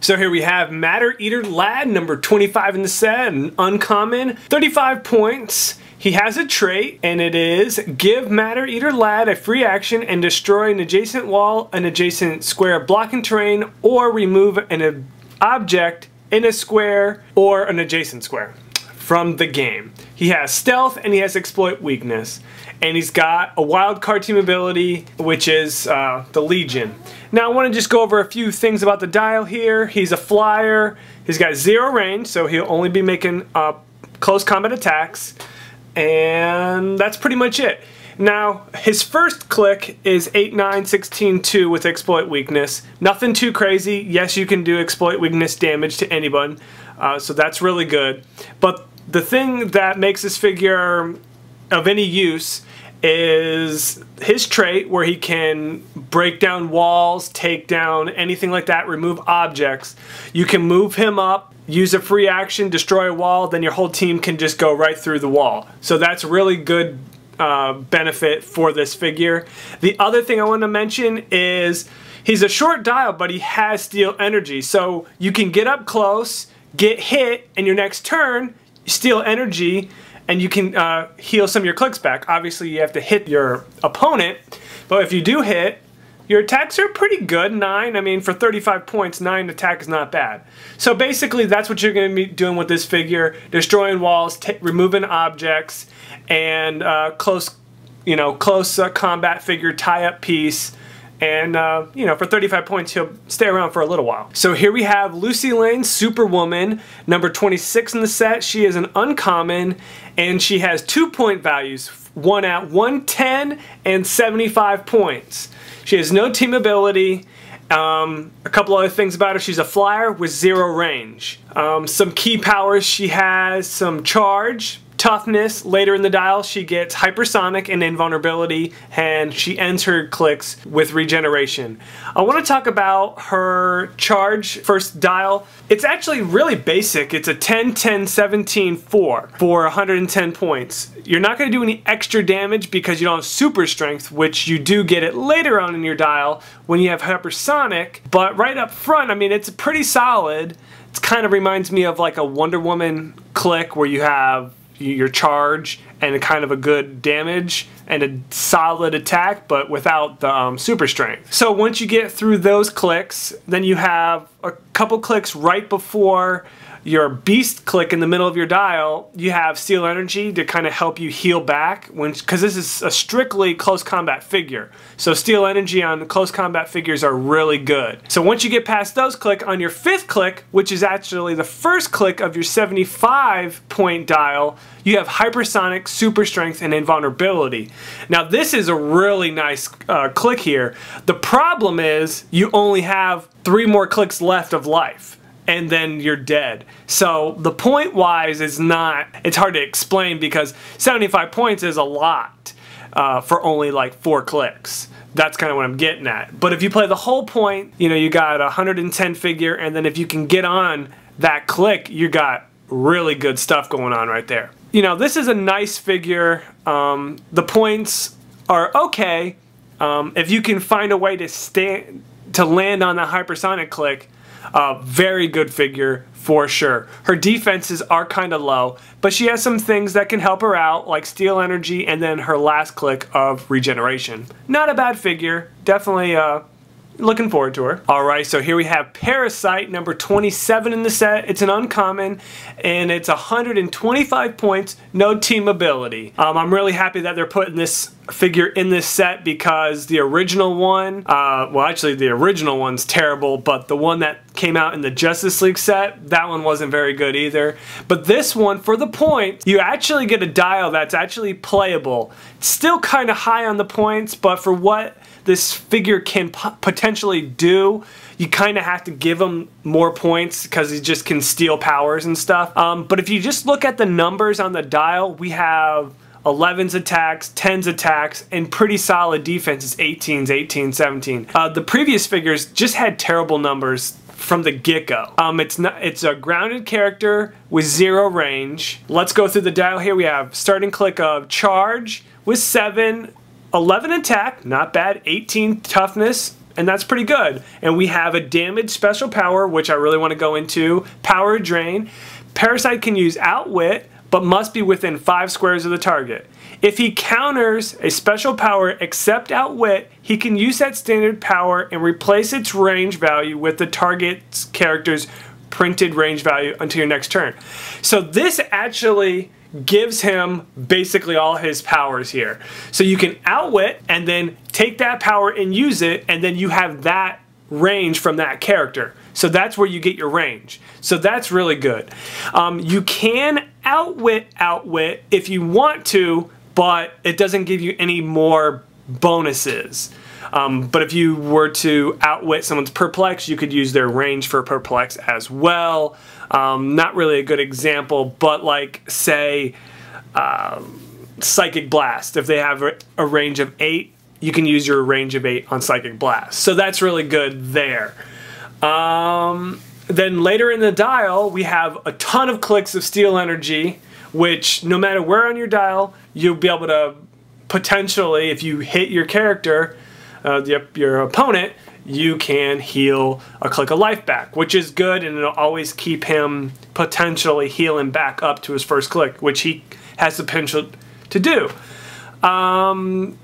So here we have Matter Eater Lad, number 25 in the set, an uncommon, 35 points. He has a trait, and it is give Matter Eater Lad a free action and destroy an adjacent wall, an adjacent square blocking terrain, or remove an object in a square or an adjacent square from the game. He has stealth and he has exploit weakness. And he's got a wild card team ability, which is the Legion. Now I want to just go over a few things about the dial here. He's a flyer. He's got 0 range, so he'll only be making close combat attacks. And that's pretty much it. Now, his first click is 8, 9, 16, 2 with exploit weakness. Nothing too crazy. Yes, you can do exploit weakness damage to anyone, so that's really good. But the thing that makes this figure of any use is his trait where he can break down walls, take down anything like that, remove objects. You can move him up, use a free action, destroy a wall, then your whole team can just go right through the wall. So that's really good benefit for this figure. The other thing I want to mention is he's a short dial, but he has steal energy. So you can get up close, get hit, and your next turn, steal energy, and you can heal some of your clicks back. Obviously, you have to hit your opponent, but if you do hit, your attacks are pretty good. 9, I mean, for 35 points, 9 attack is not bad. So basically, that's what you're going to be doing with this figure: destroying walls, removing objects, and close combat figure, tie-up piece. And, you know, for 35 points, he'll stay around for a little while. So here we have Lucy Lane, Superwoman, number 26 in the set. She is an uncommon, and she has 2-point values, one at 110 and 75 points. She has no team ability. A couple other things about her: she's a flyer with 0 range. Some key powers: she has some charge, toughness. Later in the dial, she gets hypersonic and invulnerability, and she ends her clicks with regeneration. I want to talk about her charge first dial. It's actually really basic. It's a 10, 10, 17, 4 for 110 points. You're not going to do any extra damage because you don't have super strength, which you do get it later on in your dial when you have hypersonic. But right up front, I mean, it's pretty solid. It kind of reminds me of like a Wonder Woman click where you have your charge and a kind of a good damage and a solid attack, but without the super strength. So once you get through those clicks, then you have a couple clicks right before your beast click in the middle of your dial. You have steal energy to kind of help you heal back, because this is a strictly close combat figure. So steal energy on close combat figures are really good. So once you get past those, click on your 5th click, which is actually the first click of your 75-point dial. You have hypersonic, super strength, and invulnerability. Now this is a really nice click here. The problem is you only have 3 more clicks left of life, and then you're dead. So the point wise is not, it's hard to explain because 75 points is a lot for only like 4 clicks. That's kind of what I'm getting at. But if you play the whole point, you know, you got a 110 figure, and then if you can get on that click, you got really good stuff going on right there. You know, this is a nice figure. The points are okay. If you can find a way to land on that hypersonic click, very good figure for sure. Her defenses are kind of low, but she has some things that can help her out, like steal energy and then her last click of regeneration. Not a bad figure. Definitely looking forward to her. Alright, so here we have Parasite, number 27 in the set. It's an uncommon, and it's 125 points, no team ability. I'm really happy that they're putting this figure in this set because the original one, well actually the original one's terrible, but the one that came out in the Justice League set, that one wasn't very good either. But this one, for the point, you actually get a dial that's actually playable. It's still kind of high on the points, but for what this figure can potentially do, you kind of have to give him more points because he just can steal powers and stuff. But if you just look at the numbers on the dial, we have 11's attacks, 10's attacks, and pretty solid defenses, 18's, 18, 17. The previous figures just had terrible numbers from the get-go. It's a grounded character with 0 range. Let's go through the dial here. We have starting click of charge with 7, 11 attack, not bad, 18 toughness, and that's pretty good. And we have a damage special power, which I really want to go into. Power Drain. Parasite can use Outwit, but must be within 5 squares of the target. If he counters a special power except Outwit, he can use that standard power and replace its range value with the target's character's printed range value until your next turn. So this actually gives him basically all his powers here. So you can Outwit and then take that power and use it, and then you have that range from that character. So that's where you get your range. So that's really good. You can Outwit if you want to, but it doesn't give you any more bonuses. But if you were to Outwit someone's Perplex, you could use their range for Perplex as well. Not really a good example, but like, say, Psychic Blast. If they have a range of 8, you can use your range of 8 on Psychic Blast. So that's really good there. Then later in the dial, we have a ton of clicks of Steel Energy, which no matter where on your dial, you'll be able to potentially, if you hit your character, your opponent, you can heal a click of life back, which is good, and it'll always keep him potentially healing back up to his first click, which he has the potential to do. I'm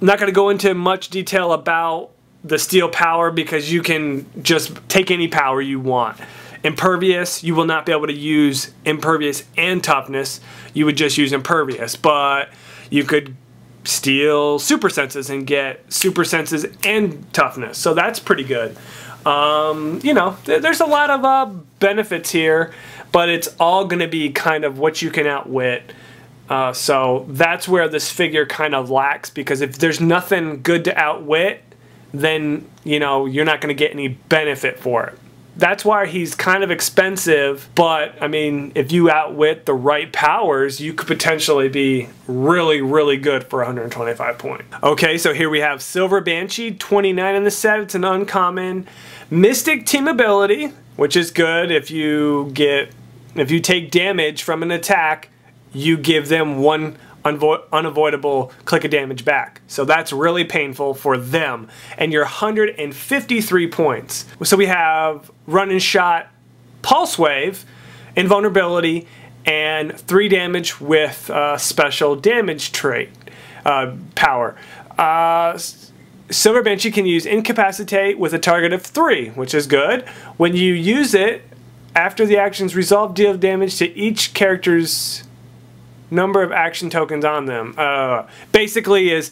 not going to go into much detail about the steel power because you can just take any power you want. Impervious, you will not be able to use Impervious and Toughness. You would just use Impervious, but you could steal Super Senses and get Super Senses and Toughness. So that's pretty good. You know, there's a lot of benefits here, but it's all going to be kind of what you can Outwit. So that's where this figure kind of lacks, because if there's nothing good to Outwit, then, you know, you're not going to get any benefit for it. That's why he's kind of expensive, but I mean, if you Outwit the right powers, you could potentially be really, really good for 125 points. Okay, so here we have Silver Banshee, 29 in the set. It's an uncommon. Mystic Team Ability, which is good. If you take damage from an attack, you give them one unavoidable click of damage back. So that's really painful for them. And you're 153 points. So we have Run and Shot, Pulse Wave, Invulnerability, and 3 damage with special damage trait power. Silver Banshee can use Incapacitate with a target of 3, which is good. When you use it, after the action's resolved, deal damage to each character's number of action tokens on them. Basically is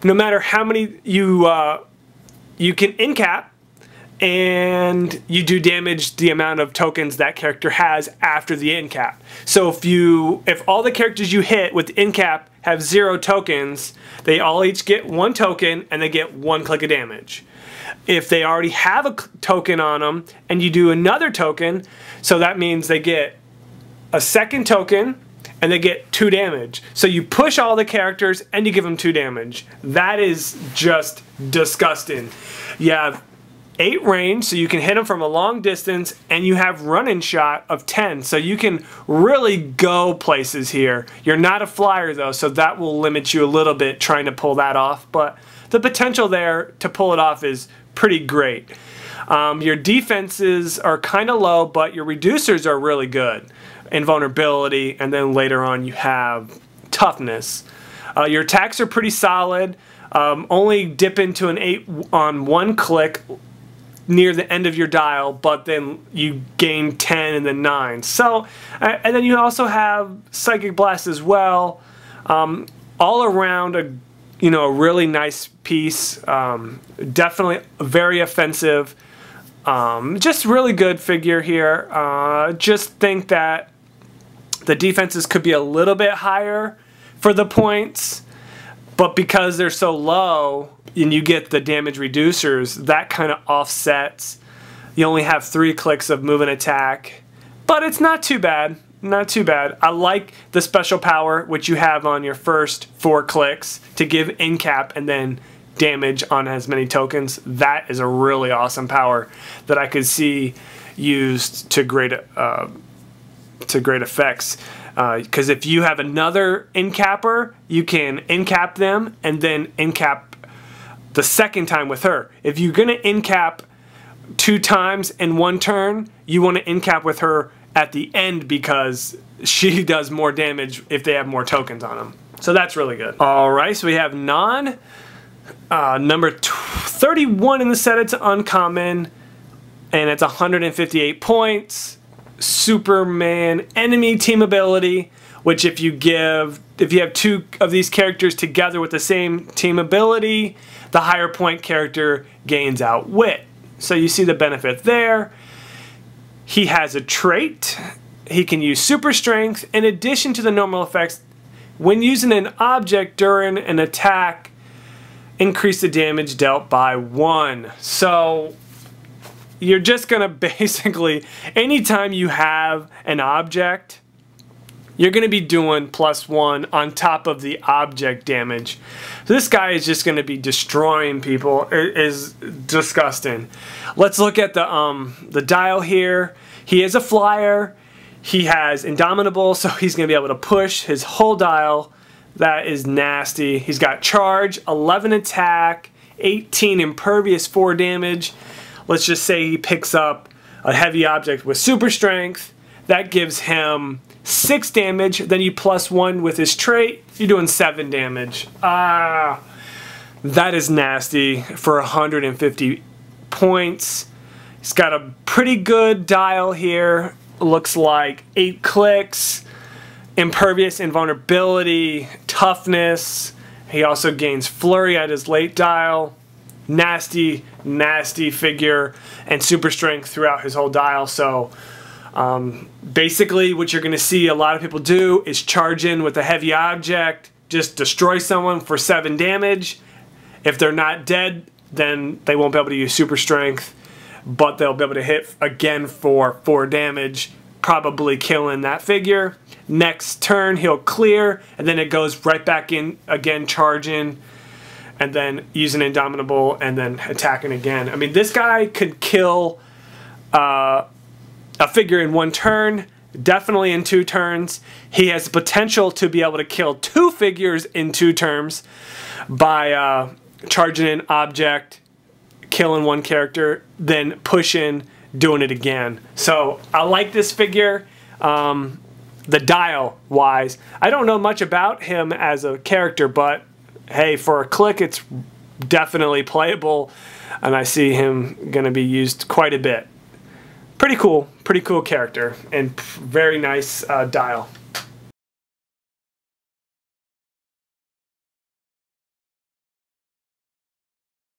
no matter how many you can incap, and you do damage the amount of tokens that character has after the incap. So if all the characters you hit with incap have 0 tokens, they all each get 1 token and they get 1 click of damage. If they already have a token on them and you do another token, so that means they get a second token and they get 2 damage. So you push all the characters and you give them 2 damage. That is just disgusting. You have 8 range, so you can hit them from a long distance, and you have Run and Shot of 10, so you can really go places here. You're not a flyer though, so that will limit you a little bit trying to pull that off, but the potential there to pull it off is pretty great. Your defenses are kind of low, but your reducers are really good. Invulnerability, and then later on you have Toughness. Your attacks are pretty solid. Only dip into an 8 on 1 click near the end of your dial, but then you gain 10 and then 9. So, and then you also have Psychic Blast as well. All around a really nice piece. Definitely very offensive. Just really good figure here. Just think that the defenses could be a little bit higher for the points, but because they're so low and you get the damage reducers, that kind of offsets. You only have 3 clicks of move and attack, but it's not too bad. Not too bad. I like the special power, which you have on your first 4 clicks to give incap and then damage on as many tokens. That is a really awesome power that I could see used to great effects. Because if you have another incapper, you can incap them and then incap the second time with her. If you're going to end cap 2 times in 1 turn, you want to end cap with her at the end because she does more damage if they have more tokens on them. So that's really good. Alright, so we have Non. Number 31 in the set, it's uncommon. And it's 158 points. Superman enemy team ability, which if you have 2 of these characters together with the same team ability, the higher point character gains Outwit. So you see the benefit there. He has a trait. He can use super strength. In addition to the normal effects, when using an object during an attack, increase the damage dealt by 1. So you're just gonna basically, anytime you have an object, you're gonna be doing +1 on top of the object damage. So this guy is just gonna be destroying people. It is disgusting. Let's look at the dial here. He is a flyer. He has Indomitable, so he's gonna be able to push his whole dial. That is nasty. He's got charge, 11 attack, 18 impervious, 4 damage. Let's just say he picks up a heavy object with super strength. That gives him 6 damage. Then you +1 with his trait. You're doing 7 damage. That is nasty for 150 points. He's got a pretty good dial here. Looks like 8 clicks. Impervious, invulnerability, toughness. He also gains flurry at his late dial. Nasty, nasty figure, and super strength throughout his whole dial. So basically what you're going to see a lot of people do is charge in with a heavy object, just destroy someone for 7 damage. If they're not dead, then they won't be able to use super strength, but they'll be able to hit again for 4 damage, probably killing that figure. Next turn he'll clear, and then it goes right back in again, charging, and then using Indomitable, and then attacking again. I mean, this guy could kill a figure in 1 turn, definitely in 2 turns. He has the potential to be able to kill 2 figures in 2 turns by charging an object, killing 1 character, then pushing, doing it again. So I like this figure. The dial wise, I don't know much about him as a character, but hey, for a click, it's definitely playable, and I see him going to be used quite a bit. Pretty cool character, and very nice dial.